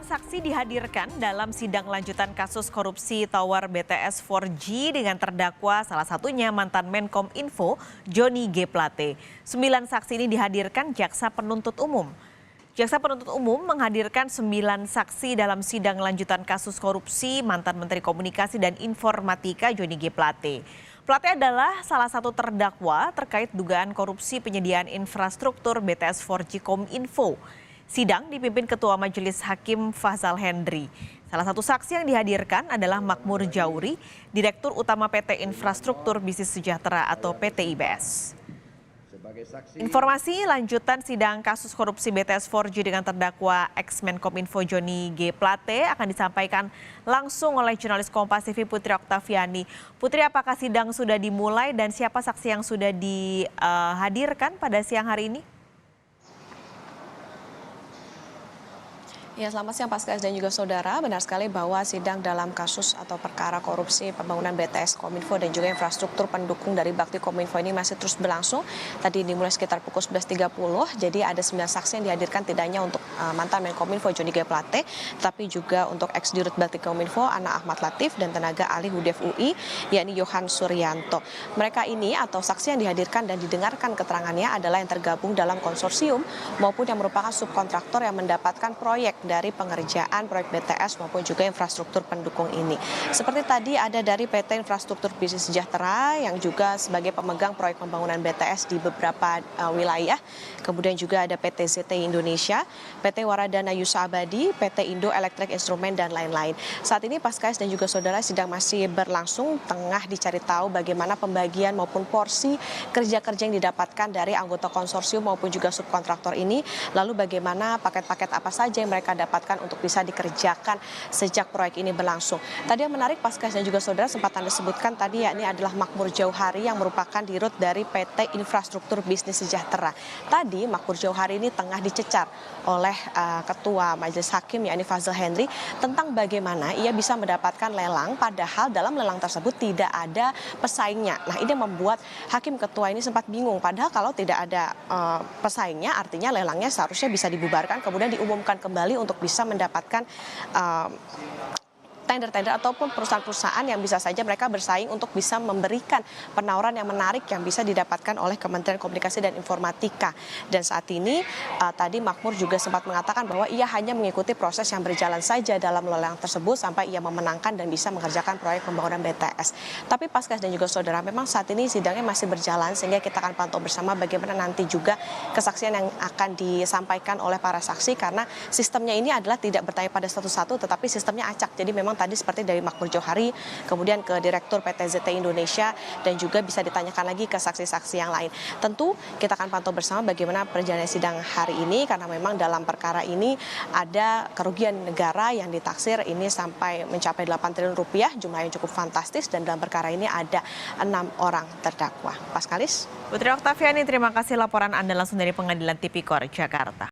Saksi dihadirkan dalam sidang lanjutan kasus korupsi Tower BTS 4G dengan terdakwa salah satunya mantan Menkom Info Johnny G. Plate. 9 saksi ini dihadirkan Jaksa Penuntut Umum. Jaksa Penuntut Umum menghadirkan 9 saksi dalam sidang lanjutan kasus korupsi mantan Menteri Komunikasi dan Informatika Johnny G. Plate. Plate adalah salah satu terdakwa terkait dugaan korupsi penyediaan infrastruktur BTS 4G Kominfo. Sidang dipimpin Ketua Majelis Hakim Fahzal Hendri. Salah satu saksi yang dihadirkan adalah Makmur Jauri, Direktur Utama PT Infrastruktur Bisnis Sejahtera atau PT IBS. Informasi lanjutan sidang kasus korupsi BTS 4G dengan terdakwa ex-Menkominfo Johnny G. Plate akan disampaikan langsung oleh jurnalis Kompas TV Putri Oktaviani. Putri, apakah sidang sudah dimulai dan siapa saksi yang sudah dihadirkan pada siang hari ini? Ya, selamat siang Paskas dan juga saudara. Benar sekali bahwa sidang dalam kasus atau perkara korupsi pembangunan BTS Kominfo dan juga infrastruktur pendukung dari Bakti Kominfo ini masih terus berlangsung. Tadi dimulai sekitar pukul 11.30, jadi ada 9 saksi yang dihadirkan tidak hanya untuk mantan Menkominfo Johnny G. Plate, tapi juga untuk ex-dirut Bakti Kominfo Ana Ahmad Latif dan tenaga ahli Hudef UI, yakni Yohan Suryanto. Mereka ini atau saksi yang dihadirkan dan didengarkan keterangannya adalah yang tergabung dalam konsorsium maupun yang merupakan subkontraktor yang mendapatkan proyek dari pengerjaan proyek BTS maupun juga infrastruktur pendukung ini. Seperti tadi ada dari PT Infrastruktur Bisnis Sejahtera yang juga sebagai pemegang proyek pembangunan BTS di beberapa wilayah. Kemudian juga ada PT ZTI Indonesia, PT Waradana Yusa Abadi, PT Indo Elektrik Instrumen dan lain-lain. Saat ini Paskas dan juga saudara sidang masih berlangsung, tengah dicari tahu bagaimana pembagian maupun porsi kerja-kerja yang didapatkan dari anggota konsorsium maupun juga subkontraktor ini. Lalu bagaimana paket-paket apa saja yang mereka dapatkan untuk bisa dikerjakan sejak proyek ini berlangsung. Tadi yang menarik Paskas dan juga saudara sempat Anda sebutkan tadi yakni adalah Makmur Jauhari yang merupakan dirut dari PT Infrastruktur Bisnis Sejahtera. Tadi Makmur Jauhari ini tengah dicecar oleh Ketua Majelis Hakim yakni Fahzal Hendri tentang bagaimana ia bisa mendapatkan lelang padahal dalam lelang tersebut tidak ada pesaingnya. Nah, ini membuat Hakim Ketua ini sempat bingung padahal kalau tidak ada pesaingnya artinya lelangnya seharusnya bisa dibubarkan kemudian diumumkan kembali untuk bisa mendapatkan tender-tender ataupun perusahaan-perusahaan yang bisa saja mereka bersaing untuk bisa memberikan penawaran yang menarik yang bisa didapatkan oleh Kementerian Komunikasi dan Informatika. Dan saat ini tadi Makmur juga sempat mengatakan bahwa ia hanya mengikuti proses yang berjalan saja dalam lelang tersebut sampai ia memenangkan dan bisa mengerjakan proyek pembangunan BTS. Tapi Paskas dan juga saudara, memang saat ini sidangnya masih berjalan sehingga kita akan pantau bersama bagaimana nanti juga kesaksian yang akan disampaikan oleh para saksi karena sistemnya ini adalah tidak bertanya pada satu-satu tetapi sistemnya acak. Jadi memang tadi seperti dari Makmur Jauhari, kemudian ke Direktur PT ZTI Indonesia, dan juga bisa ditanyakan lagi ke saksi-saksi yang lain. Tentu kita akan pantau bersama bagaimana perjalanan sidang hari ini, karena memang dalam perkara ini ada kerugian negara yang ditaksir ini sampai mencapai 8 triliun rupiah, jumlah yang cukup fantastis, dan dalam perkara ini ada 6 orang terdakwa. Paskalis. Putri Oktaviani, terima kasih laporan Anda langsung dari Pengadilan Tipikor, Jakarta.